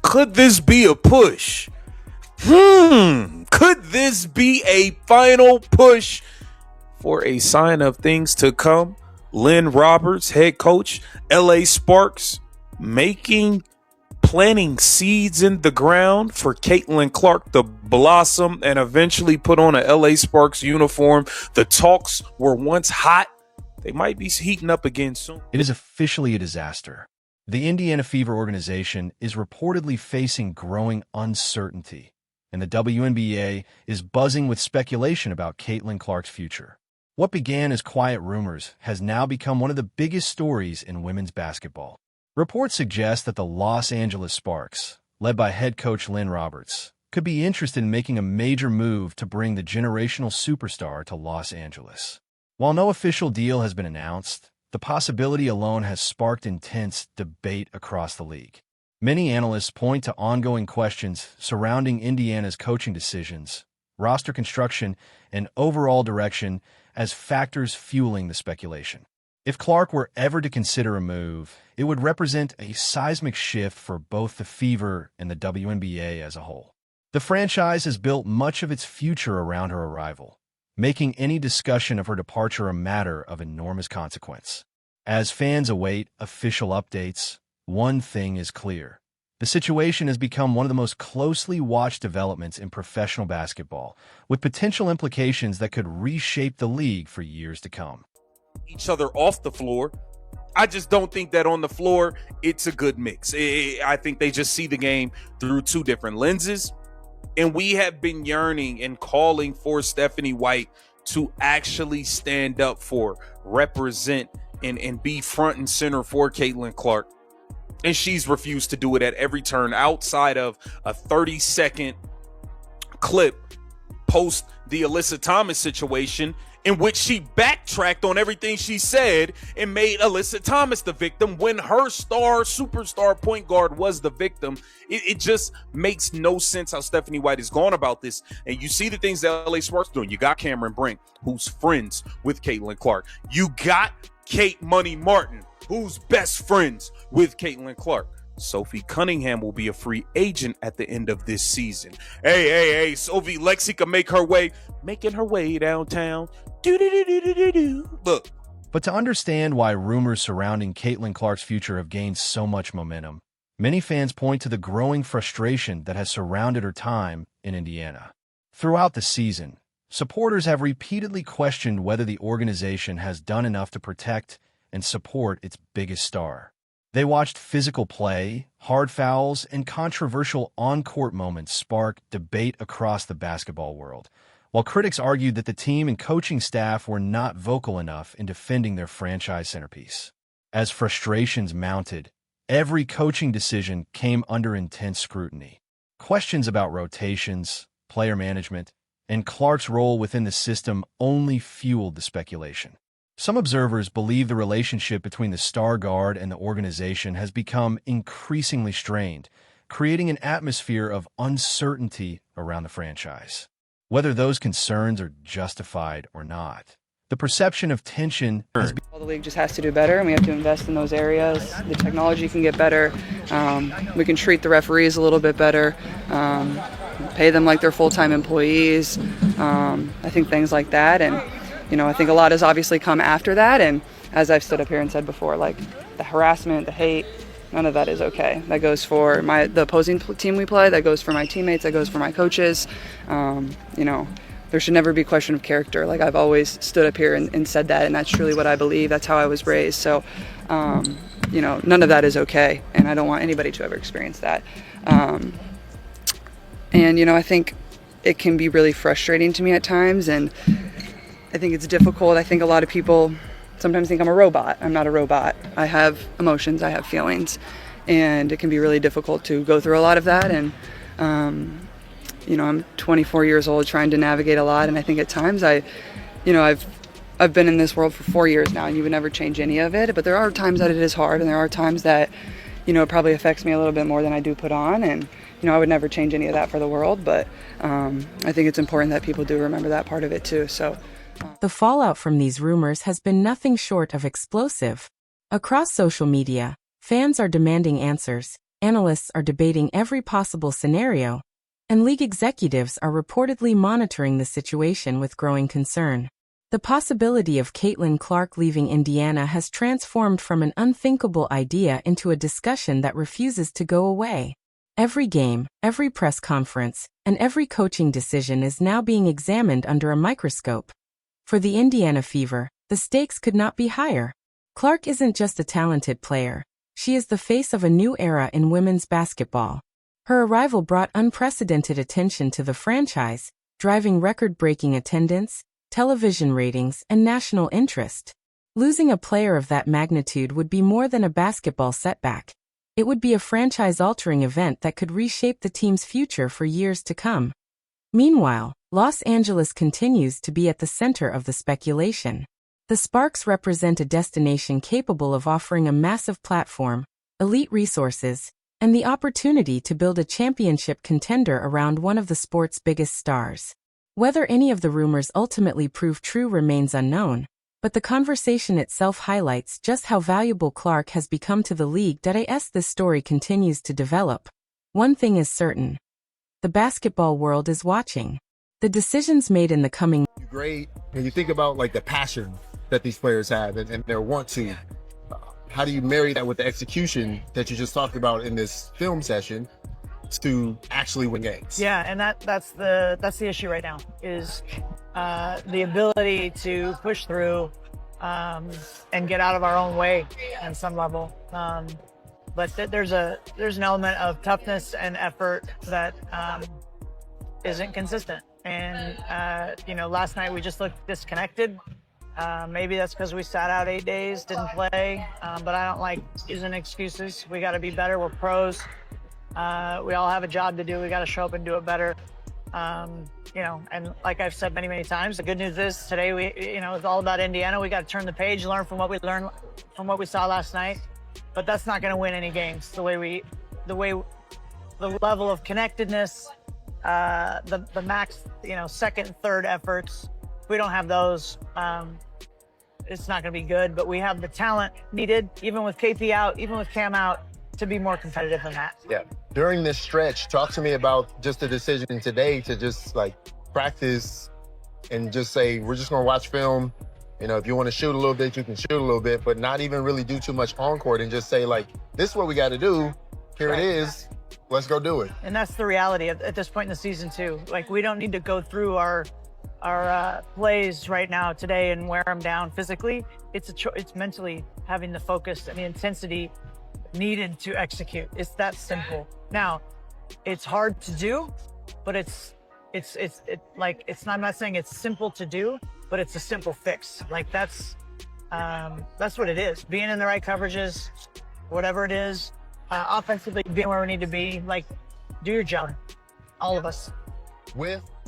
Could this be a push? Could this be a final push for a sign of things to come? Lynn Roberts, head coach, LA Sparks, planting seeds in the ground for Caitlin Clark to blossom and eventually put on a LA Sparks uniform. The talks were once hot. They might be heating up again soon. It is officially a disaster. The Indiana Fever organization is reportedly facing growing uncertainty, and the WNBA is buzzing with speculation about Caitlin Clark's future. What began as quiet rumors has now become one of the biggest stories in women's basketball. Reports suggest that the Los Angeles Sparks, led by head coach Lynn Roberts, could be interested in making a major move to bring the generational superstar to Los Angeles. While no official deal has been announced, the possibility alone has sparked intense debate across the league. Many analysts point to ongoing questions surrounding Indiana's coaching decisions, roster construction, and overall direction as factors fueling the speculation. If Clark were ever to consider a move, it would represent a seismic shift for both the Fever and the WNBA as a whole. The franchise has built much of its future around her arrival, making any discussion of her departure a matter of enormous consequence. As fans await official updates, one thing is clear. The situation has become one of the most closely watched developments in professional basketball, with potential implications that could reshape the league for years to come. Each other off the floor. I just don't think that on the floor, it's a good mix. I think they just see the game through two different lenses. And we have been yearning and calling for Stephanie White to actually stand up for, represent, and be front and center for Caitlin Clark. And she's refused to do it at every turn outside of a 30-second clip post the Alyssa Thomas situation, in which she backtracked on everything she said and made Alyssa Thomas the victim when her superstar point guard was the victim. It just makes no sense how Stephanie White has gone about this. And you see the things that LA Sparks doing. You got Cameron Brink, who's friends with Caitlin Clark. You got Kate Money Martin, who's best friends with Caitlin Clark. Sophie Cunningham will be a free agent at the end of this season. Hey, Sophie Lexi can making her way downtown. Look. But to understand why rumors surrounding Caitlin Clark's future have gained so much momentum, many fans point to the growing frustration that has surrounded her time in Indiana. Throughout the season, supporters have repeatedly questioned whether the organization has done enough to protect and support its biggest star. They watched physical play, hard fouls, and controversial on-court moments spark debate across the basketball world, while critics argued that the team and coaching staff were not vocal enough in defending their franchise centerpiece. As frustrations mounted, every coaching decision came under intense scrutiny. Questions about rotations, player management, and Clark's role within the system only fueled the speculation. Some observers believe the relationship between the star guard and the organization has become increasingly strained, creating an atmosphere of uncertainty around the franchise. Whether those concerns are justified or not, the perception of tension has Well, the league just has to do better, and we have to invest in those areas. The technology can get better. We can treat the referees a little bit better, pay them like they're full-time employees. I think things like that. And I think a lot has obviously come after that. And as I've stood up here and said before, like the harassment, the hate, none of that is okay. That goes for the opposing team we play. That goes for my teammates. That goes for my coaches. There should never be a question of character. Like I've always stood up here and said that, and that's truly what I believe. That's how I was raised. So, none of that is okay, and I don't want anybody to ever experience that. I think it can be really frustrating to me at times, and I think it's difficult. I think a lot of people sometimes think I'm a robot. I'm not a robot. I have emotions, I have feelings, and it can be really difficult to go through a lot of that. And, I'm 24 years old trying to navigate a lot, and I think at times I've been in this world for 4 years now, and you would never change any of it, but there are times that it is hard, and there are times that, it probably affects me a little bit more than I do put on, and, I would never change any of that for the world, but I think it's important that people do remember that part of it too, so. The fallout from these rumors has been nothing short of explosive. Across social media, fans are demanding answers, analysts are debating every possible scenario, and league executives are reportedly monitoring the situation with growing concern. The possibility of Caitlin Clark leaving Indiana has transformed from an unthinkable idea into a discussion that refuses to go away. Every game, every press conference, and every coaching decision is now being examined under a microscope. For the Indiana Fever, the stakes could not be higher. Clark isn't just a talented player. She is the face of a new era in women's basketball. Her arrival brought unprecedented attention to the franchise, driving record-breaking attendance, television ratings, and national interest. Losing a player of that magnitude would be more than a basketball setback. It would be a franchise-altering event that could reshape the team's future for years to come. Meanwhile, Los Angeles continues to be at the center of the speculation. The Sparks represent a destination capable of offering a massive platform, elite resources, and the opportunity to build a championship contender around one of the sport's biggest stars. Whether any of the rumors ultimately prove true remains unknown, but the conversation itself highlights just how valuable Clark has become to the league as this story continues to develop. One thing is certain. The basketball world is watching. The decisions made in the coming great when you think about like the passion that these players have and their want to. How do you marry that with the execution that you just talked about in this film session to actually win games? Yeah, and that's the issue right now is the ability to push through and get out of our own way on some level. But there's an element of toughness and effort that isn't consistent. And last night we just looked disconnected. Maybe that's because we sat out 8 days, didn't play. But I don't like using excuses. We got to be better. We're pros. We all have a job to do. We got to show up and do it better. And like I've said many times, the good news is today it's all about Indiana. We got to turn the page, learn from what we learned from what we saw last night. But that's not going to win any games. The level of connectedness, the max, second, third efforts. If we don't have those, it's not going to be good. But we have the talent needed, even with KP out, even with Cam out, to be more competitive than that. Yeah. During this stretch, talk to me about just the decision today to just like practice and just say, we're just going to watch film. If you want to shoot a little bit, you can shoot a little bit, but not even really do too much on court and just say like, this is what we got to do. Here Right. it is. Let's go do it. And that's the reality at this point in the season too. Like we don't need to go through our plays right now today and wear them down physically. It's mentally having the focus and the intensity needed to execute. It's that simple. Now, it's hard to do, but I'm not saying it's simple to do, but it's a simple fix. Like that's what it is. Being in the right coverages, whatever it is, offensively being where we need to be. Like, do your job, all of us.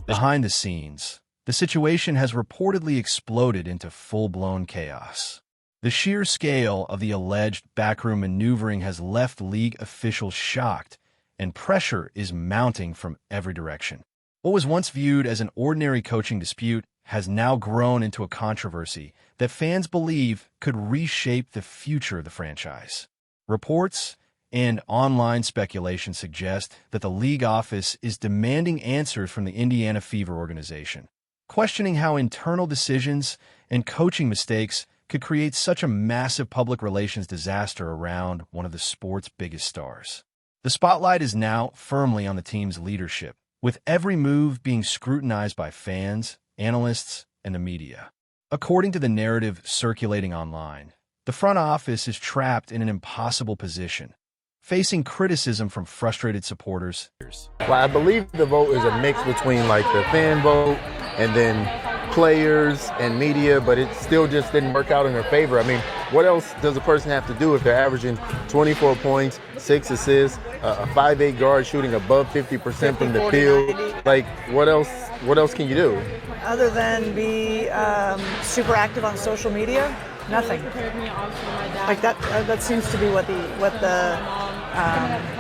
Behind the scenes, the situation has reportedly exploded into full-blown chaos. The sheer scale of the alleged backroom maneuvering has left league officials shocked, and pressure is mounting from every direction. What was once viewed as an ordinary coaching dispute has now grown into a controversy that fans believe could reshape the future of the franchise. Reports and online speculation suggest that the league office is demanding answers from the Indiana Fever organization, questioning how internal decisions and coaching mistakes could create such a massive public relations disaster around one of the sport's biggest stars. The spotlight is now firmly on the team's leadership, with every move being scrutinized by fans, analysts, and the media. According to the narrative circulating online, the front office is trapped in an impossible position, facing criticism from frustrated supporters. Well, I believe the vote is a mix between like the fan vote and then players and media, but it still just didn't work out in their favor. I mean, what else does a person have to do if they're averaging 24 points, 6 assists, a 5'8" guard shooting above 50% from the field? Like, what else can you do? Other than be super active on social media, nothing. Like that seems to be what the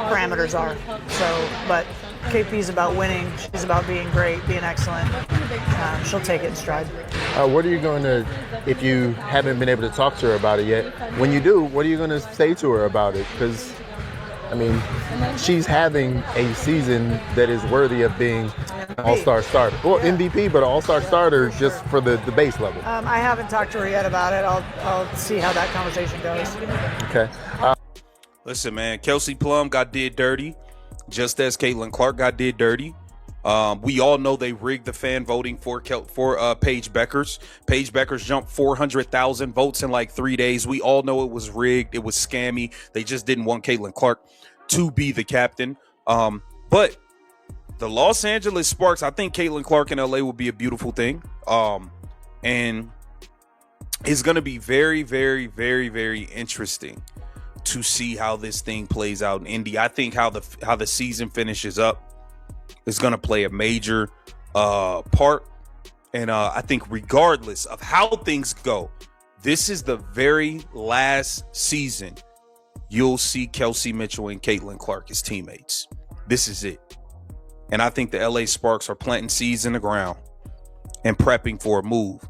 parameters are. So, but KP's about winning. She's about being great, being excellent. She'll take it in stride. What are you going to, if you haven't been able to talk to her about it yet, when you do, what are you going to say to her about it? Because I mean, she's having a season that is worthy of being an all-star starter. Well, MVP, but an all-star starter just for the base level. I haven't talked to her yet about it. I'll see how that conversation goes. Okay. Listen, man, Kelsey Plum got did dirty, just as Caitlin Clark got did dirty. We all know they rigged the fan voting for Paige Beckers. Paige Beckers jumped 400,000 votes in like 3 days. We all know it was rigged. It was scammy. They just didn't want Caitlin Clark to be the captain. But the Los Angeles Sparks, I think Caitlin Clark in LA would be a beautiful thing. And it's going to be very, very, very, very interesting to see how this thing plays out in Indy. I think how the season finishes up is going to play a major part. And I think regardless of how things go, this is the very last season you'll see Kelsey Mitchell and Caitlin Clark as teammates. This is it. And I think the LA Sparks are planting seeds in the ground and prepping for a move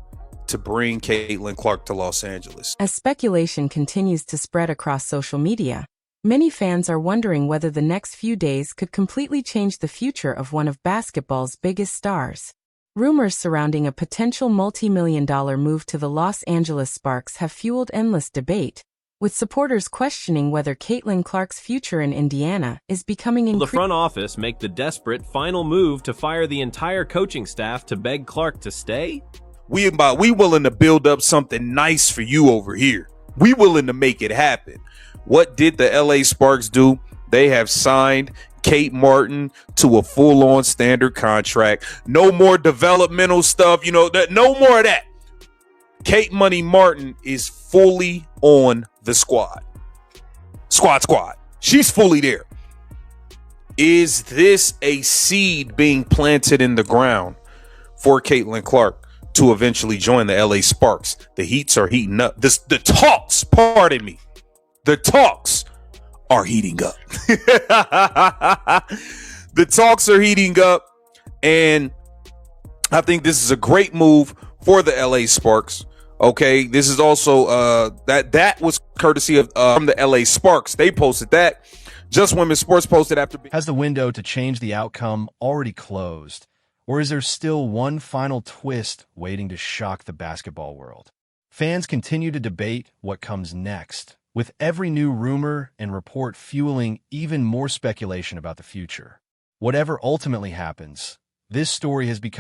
to bring Caitlin Clark to Los Angeles. As speculation continues to spread across social media, many fans are wondering whether the next few days could completely change the future of one of basketball's biggest stars. Rumors surrounding a potential multi-million-dollar move to the Los Angeles Sparks have fueled endless debate, with supporters questioning whether Caitlin Clark's future in Indiana is becoming Will the front office make the desperate final move to fire the entire coaching staff to beg Clark to stay? We willing to build up something nice for you over here. We willing to make it happen. What did the LA Sparks do? They have signed Kate Martin to a full-on standard contract. No more developmental stuff. No more of that. Kate Money Martin is fully on the squad. Squad. She's fully there. Is this a seed being planted in the ground for Caitlin Clark to eventually join the LA Sparks? The heats are heating up. The talks are heating up. The talks are heating up, and I think this is a great move for the LA Sparks. Okay, this is also that was courtesy of from the LA Sparks. They posted that. Just Women's Sports posted after. Has the window to change the outcome already closed? Or is there still one final twist waiting to shock the basketball world? Fans continue to debate what comes next, with every new rumor and report fueling even more speculation about the future. Whatever ultimately happens, this story has become